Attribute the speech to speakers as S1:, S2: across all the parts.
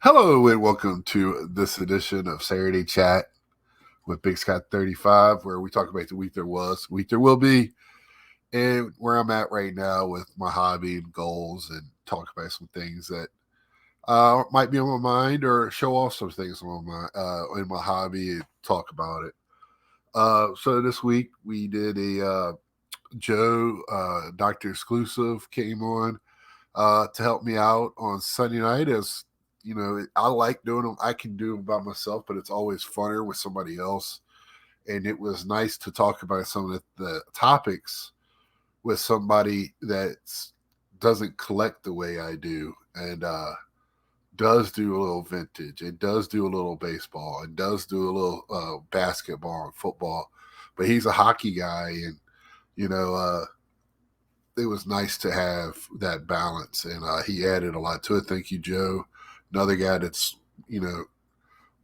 S1: Hello and welcome to this edition of Saturday Chat with Big Scott 35, where we talk about the week there was, week there will be, and where I'm at right now with my hobby and goals, and talk about some things that might be on my mind, or show off some things on my in my hobby and talk about it. So this week we did a Joe Doctor Exclusive came on to help me out on Sunday night. As you know, I like doing them. I can do them by myself, but it's always funner with somebody else. And it was nice to talk about some of the topics with somebody that doesn't collect the way I do, and does do a little vintage, and does do a little baseball, and does do a little basketball and football. But he's a hockey guy, and you know, it was nice to have that balance, and he added a lot to it. Thank you, Joe. Another guy that's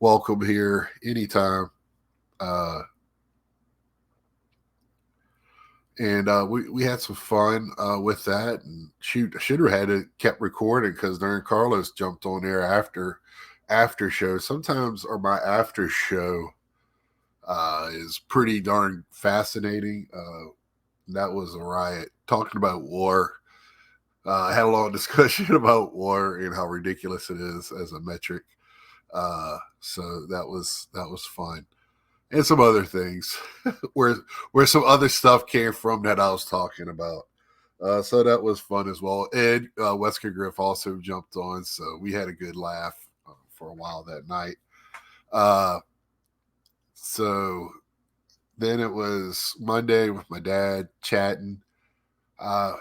S1: welcome here anytime. Uh, and we had some fun with that. And shoot, I should have had it kept recording because Darren Carlos jumped on there after show. Sometimes or my after show is pretty darn fascinating. That was a riot talking about war. I had a long discussion about war and how ridiculous it is as a metric. So that was fun, and some other things where some other stuff came from that I was talking about. So that was fun as well. And Wesker Griff also jumped on, so we had a good laugh for a while that night. Uh, so then it was Monday with my dad chatting. Uh,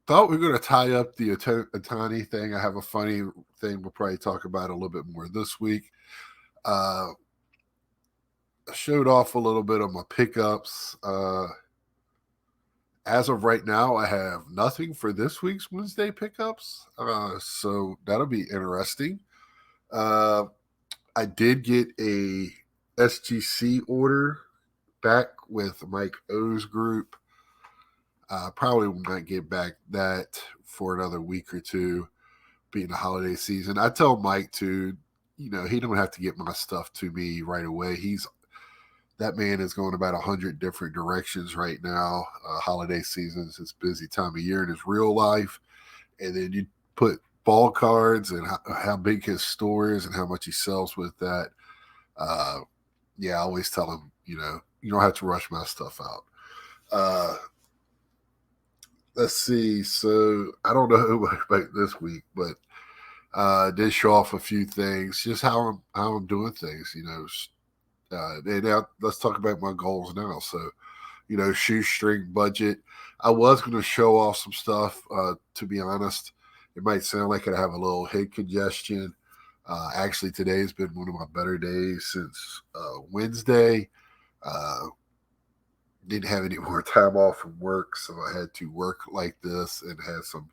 S1: Thought we were going to tie up the Otani thing. I have a funny thing we'll probably talk about a little bit more this week. I showed off a little bit of my pickups. As of right now, I have nothing for this week's Wednesday pickups. So that'll be interesting. Uh, I did get a SGC order back with Mike O's group. Probably will not get back that for another week or two, being the holiday season. I tell Mike to, he don't have to get my stuff to me right away. That man is going about 100 different directions right now. Holiday season is his busy time of year in his real life, and then you put ball cards and how big his store is and how much he sells with that. Uh, yeah, I always tell him, you don't have to rush my stuff out. Let's see. So I don't know about this week, but did show off a few things, just how I'm doing things. And now let's talk about my goals now. So, shoestring budget. I was going to show off some stuff. To be honest, it might sound like I have a little head congestion. Actually, today's been one of my better days since Wednesday. Uh, didn't have any more time off from work, so I had to work like this and had some.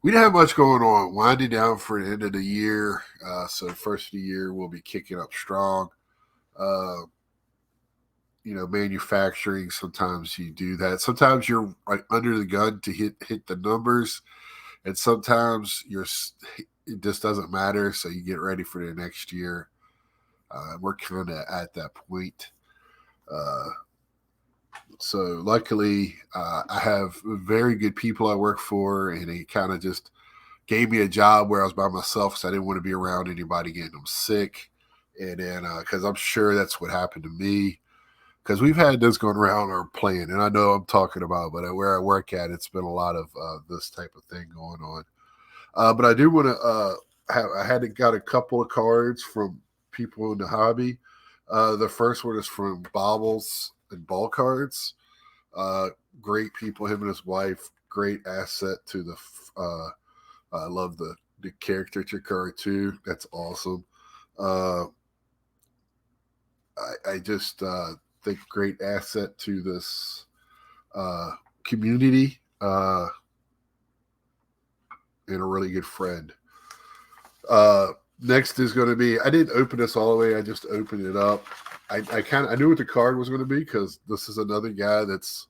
S1: We didn't have much going on. Winding down for the end of the year, so first of the year we'll be kicking up strong. Uh, Manufacturing. Sometimes you do that. Sometimes you're right under the gun to hit the numbers, and sometimes it just doesn't matter. So you get ready for the next year. We're kind of at that point. Uh, So luckily, I have very good people I work for, and he kind of just gave me a job where I was by myself because I didn't want to be around anybody getting them sick. And then, because I'm sure that's what happened to me, because we've had this going around our plan, and I know I'm talking about, but where I work at, it's been a lot of this type of thing going on. But I do want to I had got a couple of cards from people in the hobby. The first one is from Bobbles and Ball Cards. Uh, Great people, him and his wife, great asset to the. I love the caricature card too. That's awesome. Uh, I just think great asset to this community, and a really good friend. Uh, Next is going to be. I didn't open this all the way. I just opened it up. I knew what the card was going to be because this is another guy that's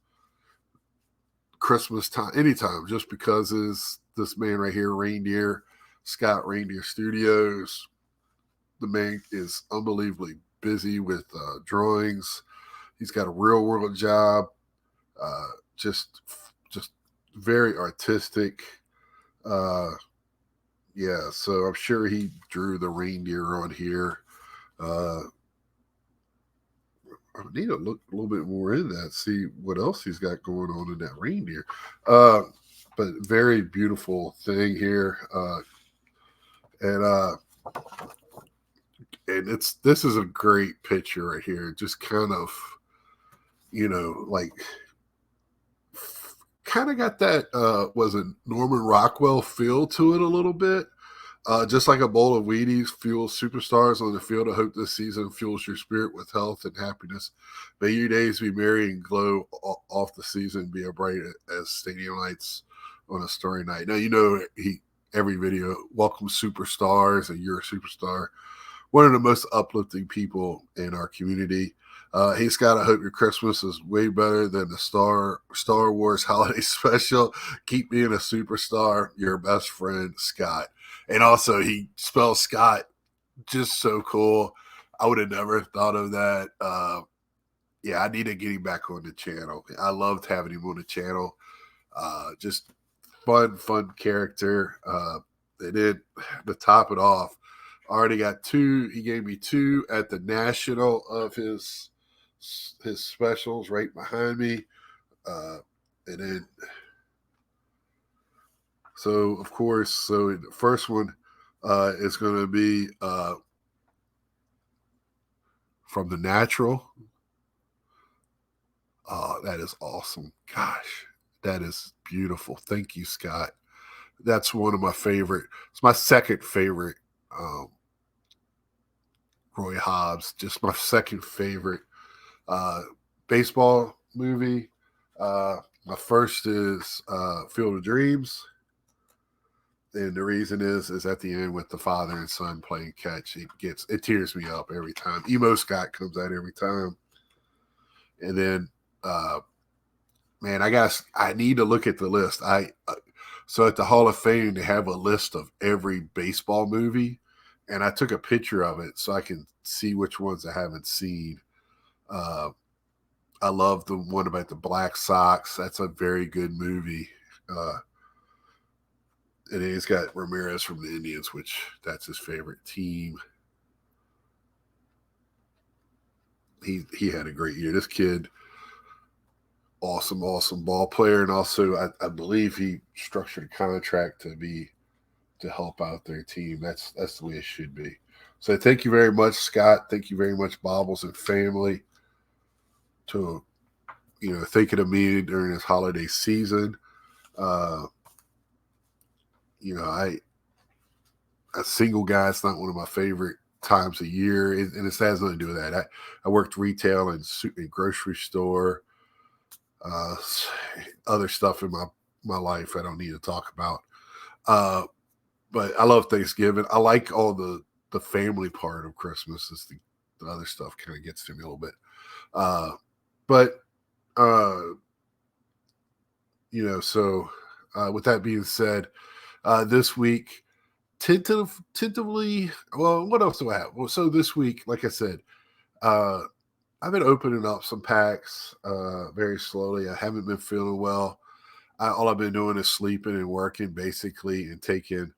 S1: Christmas time, anytime, just because is this man right here, Reindeer, Scott Reindeer Studios. the man is unbelievably busy with drawings. He's got a real world job. Uh, just very artistic. Uh, yeah, so I'm sure he drew the reindeer on here. Uh, I need to look a little bit more in that, see what else he's got going on in that reindeer. Uh, but very beautiful thing here, and this is a great picture right here. Just kind of, like kind of got that was it Norman Rockwell feel to it a little bit. Just like a bowl of Wheaties fuels superstars on the field, I hope this season fuels your spirit with health and happiness. May your days be merry and glow off the season, be as bright as stadium lights on a starry night. Now, every video welcomes superstars, and you're a superstar. One of the most uplifting people in our community. Hey Scott, I hope your Christmas is way better than the Star Wars holiday special. Keep being a superstar. Your best friend, Scott. And also, he spells Scott just so cool. I would have never thought of that. Yeah, I need to get him back on the channel. I loved having him on the channel. Just fun character. And then to top it off, I already got 2. He gave me 2 at the national of his specials right behind me. And then, so of course, the first one is going to be from The Natural. Oh, that is awesome. Gosh, that is beautiful. Thank you, Scott. That's one of my favorite. It's my second favorite Roy Hobbs. Just my second favorite baseball movie. My first is Field of Dreams. And the reason is at the end with the father and son playing catch, it tears me up every time. Emo Scott comes out every time. And then, man, I need to look at the list. So at the Hall of Fame, they have a list of every baseball movie, and I took a picture of it so I can see which ones I haven't seen. I love the one about the Black Sox. That's a very good movie. And he's got Ramirez from the Indians, which that's his favorite team. He had a great year. This kid, awesome ball player, and also I believe he structured a contract to help out their team. That's the way it should be. So thank you very much, Scott. Thank you very much, Bobbles and family, to thinking of me during this holiday season. A single guy, it's not one of my favorite times of year, and it has nothing to do with that. I worked retail and grocery store, other stuff in my life I don't need to talk about. But I love Thanksgiving. I like all the family part of Christmas. Is the other stuff kind of gets to me a little bit. But so with that being said, this week, tentatively, well, what else do I have? Well, so this week, like I said, I've been opening up some packs very slowly. I haven't been feeling well. All I've been doing is sleeping and working, basically, and taking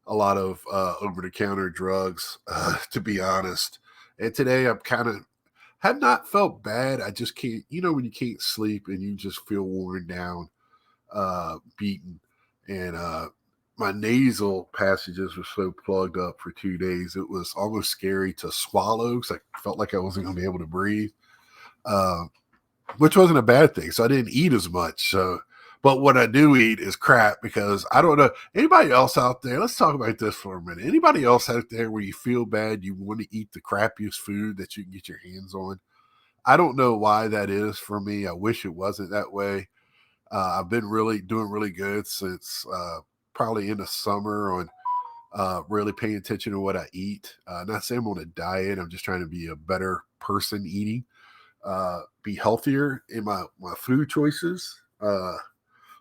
S1: a lot of over-the-counter drugs, to be honest. And today I'm have not felt bad. I just can't, when you can't sleep and you just feel worn down, beaten. And my nasal passages were so plugged up for 2 days. It was almost scary to swallow because I felt like I wasn't going to be able to breathe, which wasn't a bad thing. So I didn't eat as much. But what I do eat is crap, because I don't know anybody else out there. Let's talk about this for a minute. Anybody else out there where you feel bad, you want to eat the crappiest food that you can get your hands on? I don't know why that is for me. I wish it wasn't that way. I've been doing really good since probably in the summer on really paying attention to what I eat. Not saying I'm on a diet. I'm just trying to be a better person eating, be healthier in my food choices.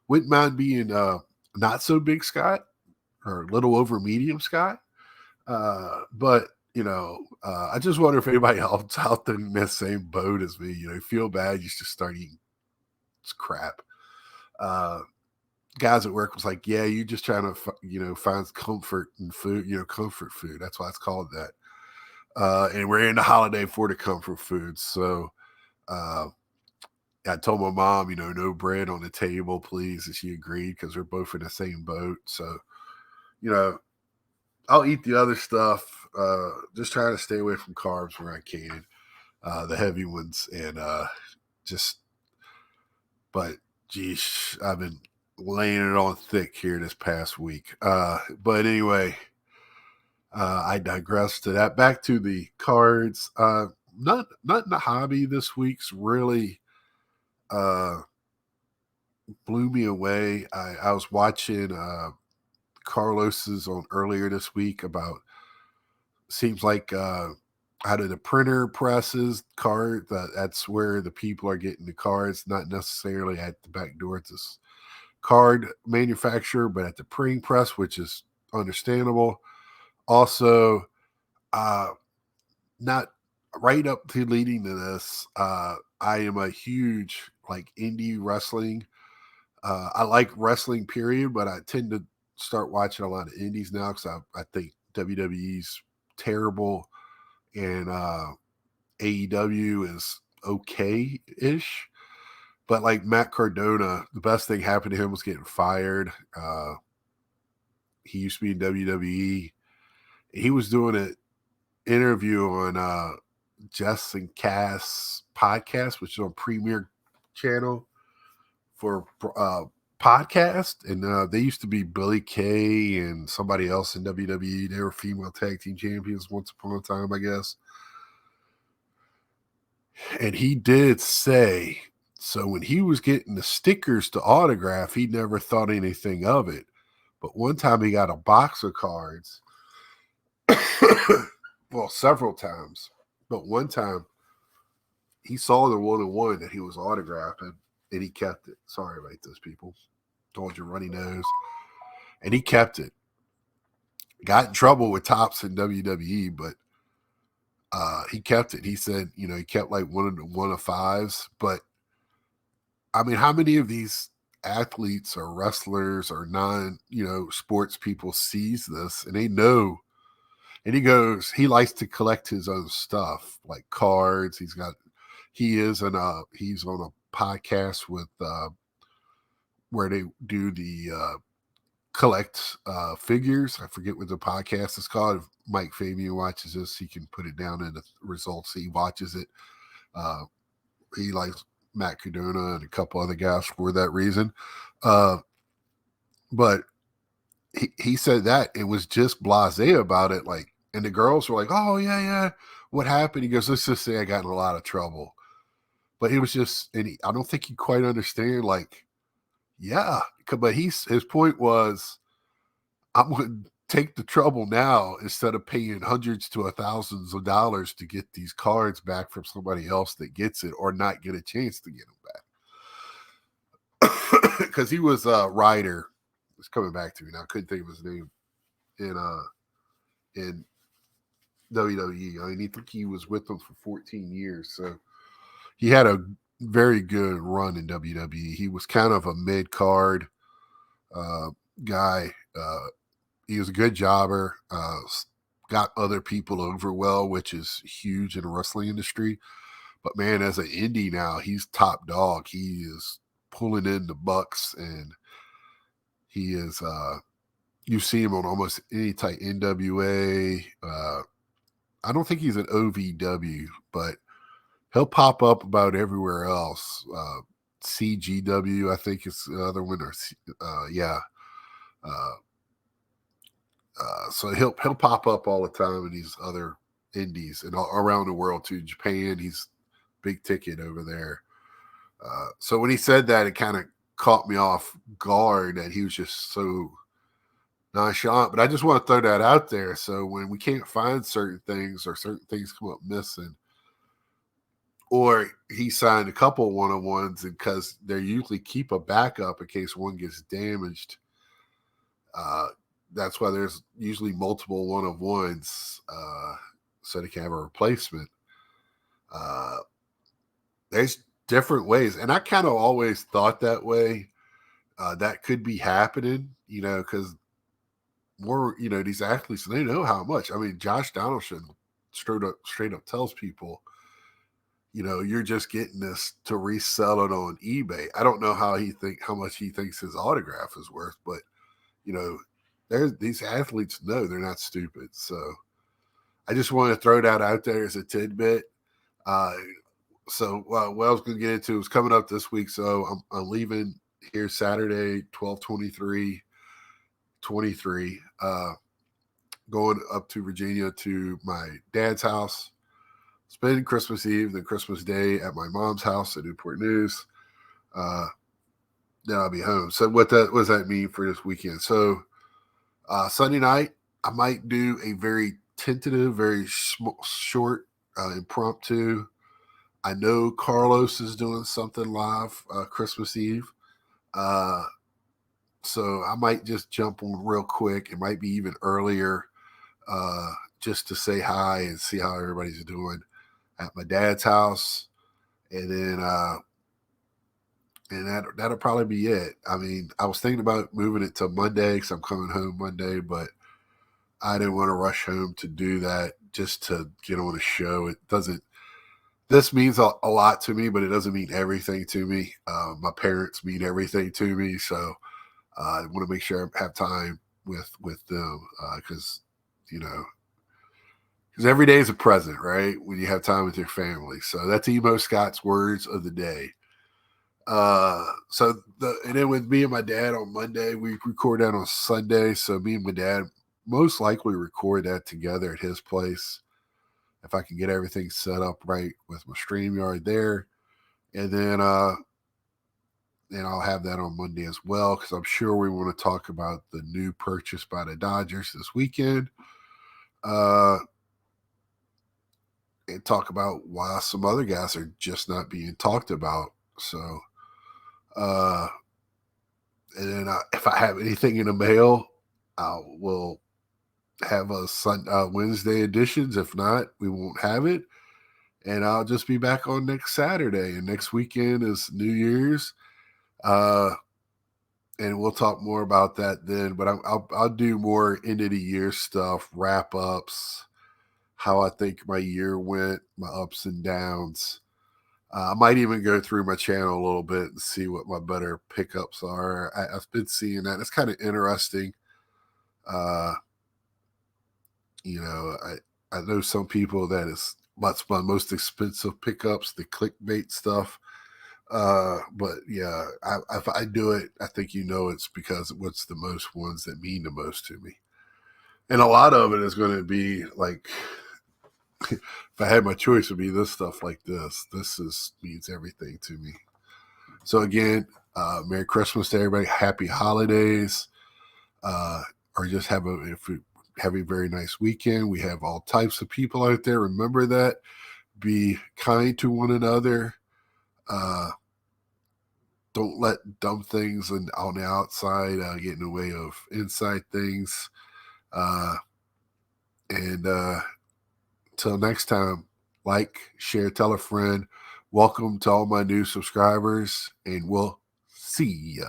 S1: Wouldn't mind being not so big Scott, or a little over medium Scott. But I just wonder if anybody else out there in the same boat as me. You feel bad, you just start eating crap. Uh, Guys at work was like, "Yeah, you just trying to, find comfort in food. Comfort food. That's why it's called that." And we're in the holiday for the comfort foods. So uh, I told my mom, no bread on the table, please, and she agreed because we're both in the same boat. So you know, I'll eat the other stuff. Just trying to stay away from carbs where I can, the heavy ones, and just. But geez, I've been laying it on thick here this past week. But anyway, I digress to that. Back to the cards. Not in the hobby this week's really uh, blew me away. I was watching Carlos's on earlier this week about seems like out of the printer presses that's where the people are getting the cards, not necessarily at the back door at this card manufacturer, but at the printing press, which is understandable. Also, uh not right up to leading to this, I am a huge like indie wrestling. I like wrestling period, but I tend to start watching a lot of indies now because I think WWE's terrible and AEW is okay ish. But like Matt Cardona, the best thing happened to him was getting fired. He used to be in WWE. He was doing an interview on Jess and Cass podcast, which is on Premier Channel for podcast. And they used to be Billy Kay and somebody else in WWE. They were female tag team champions once upon a time, I guess. And he did say, so when he was getting the stickers to autograph, he never thought anything of it. But one time he got a box of cards. Well, several times. But one time he saw the one-on-one that he was autographing and he kept it. Sorry about this, people. Told you runny nose. And he kept it. Got in trouble with Tops in WWE, but he kept it. He said, he kept like one of fives. But I mean, how many of these athletes or wrestlers or sports people sees this and they know? And he likes to collect his own stuff like cards. He's on a podcast with where they do the collect figures. I forget what the podcast is called. If Mike Fabian watches this, he can put it down in the results. He watches it. He likes Matt Cardona and a couple other guys for that reason. But he said that it was just blasé about it. Like, and the girls were like, "Oh yeah, what happened?" He goes, "Let's just say I got in a lot of trouble." But he was just, and I don't think he quite understand. Like, yeah, but his point was, I'm going to take the trouble now instead of paying hundreds to thousands of dollars to get these cards back from somebody else that gets it or not get a chance to get them back. Because he was a writer. It's coming back to me now. I couldn't think of his name in WWE. I mean, I think he was with them for 14 years. So he had a very good run in WWE. He was kind of a mid-card guy. He was a good jobber, got other people over well, which is huge in the wrestling industry. But man, as an indie now, he's top dog. He is pulling in the bucks, and he is you see him on almost any type NWA. I don't think he's an OVW, but he'll pop up about everywhere else. CGW, I think is the other one, or yeah. So he'll pop up all the time in these other indies and around the world too. Japan, he's big ticket over there. So when he said that, it kind of caught me off guard that he was just so nonchalant. But I just want to throw that out there. So when we can't find certain things or certain things come up missing, or he signed a couple one-on-ones because they usually keep a backup in case one gets damaged. That's why there's usually multiple one-of-ones. so they can have a replacement. There's different ways, and I kind of always thought that way. That could be happening, because more, these athletes, they know how much. I mean, Josh Donaldson straight up tells people, you're just getting this to resell it on eBay. I don't know how much he thinks his autograph is worth, but you know, there's these athletes know they're not stupid. So I just want to throw that out there as a tidbit. Uh, what I was going to get into is coming up this week. So I'm leaving here Saturday, 12/23/23, going up to Virginia to my dad's house, spending Christmas Eve, then Christmas Day at my mom's house at Newport News. Then I'll be home. So what does that mean for this weekend? So Sunday night, I might do a very tentative, very short, impromptu. I know Carlos is doing something live Christmas Eve. So I might just jump on real quick. It might be even earlier, just to say hi and see how everybody's doing at my dad's house. And then that'll probably be it. I mean, I was thinking about moving it to Monday because I'm coming home Monday, but I didn't want to rush home to do that just to get on a show. It doesn't. This means a lot to me, but it doesn't mean everything to me. My parents mean everything to me, so I want to make sure I have time with them because every day is a present, right? When you have time with your family. So that's Emo Scott's words of the day. And then with me and my dad on Monday, we record that on Sunday. So me and my dad most likely record that together at his place. If I can get everything set up right with my StreamYard there. And then I'll have that on Monday as well, because I'm sure we want to talk about the new purchase by the Dodgers this weekend. And talk about why some other guys are just not being talked about. So, and then if I have anything in the mail, I will have a Wednesday editions. If not, we won't have it. And I'll just be back on next Saturday. And next weekend is New Year's. And we'll talk more about that then. But I'll do more end of the year stuff, wrap ups, how I think my year went, my ups and downs. I might even go through my channel a little bit and see what my better pickups are. I've been seeing that. It's kind of interesting. I know some people that is what's my most expensive pickups, the clickbait stuff. But yeah, if I do it, I think it's because what's the most ones that mean the most to me. And a lot of it is going to be like, if I had my choice, it would be this stuff like this. This means everything to me. So again, Merry Christmas to everybody. Happy holidays. Or just have a very nice weekend. We have all types of people out there. Remember that. Be kind to one another. Don't let dumb things on the outside get in the way of inside things. And until next time, like, share, tell a friend. Welcome to all my new subscribers, and we'll see ya.